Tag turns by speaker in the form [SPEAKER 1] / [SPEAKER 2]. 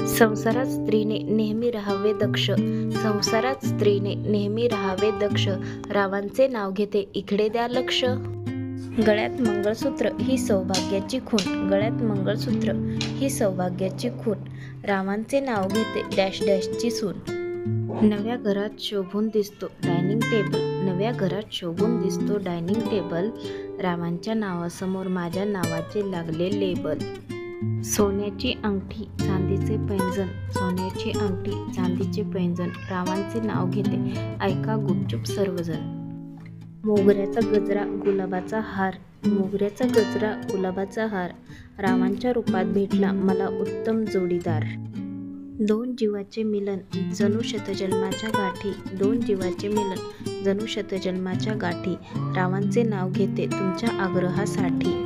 [SPEAKER 1] संसारात स्त्रीने नेहमी राहावे दक्ष. संसारात स्त्रीने नेहमी राहावे दक्ष. रावांचे नाव घेते इकडे द्या लक्ष. गळ्यात मंगळसूत्र ही सौभाग्याची खूण. गळ्यात मंगळसूत्र ही सौभाग्याची खूण. रावांचे नाव घेते डॅश डॅशची सून. नव्या घरात शोभून दिसतो डायनिंग टेबल. नव्या घरात शोभून दिसतो डायनिंग टेबल. रावांच्या नावासमोर माझ्या नावाचे लागले लेबल. सोन्याची अंगठी चांदीचे पैंजण. सोन्याची अंगठी चांदीचे पैंजण. रावांचे नाव घेते ऐका गुपचूप सर्वजण. मोगऱ्याचा गजरा गुलाबाचा हार. मोगऱ्याचा गजरा गुलाबाचा हार. रावांच्या रूपात भेटला मला उत्तम जोडीदार. दोन जीवाचे मिलन जणू शतजन्माच्या गाठी. दोन जीवाचे मिलन जणू शतजन्माच्या गाठी. रावांचे नाव घेते तुमच्या आग्रहासाठी.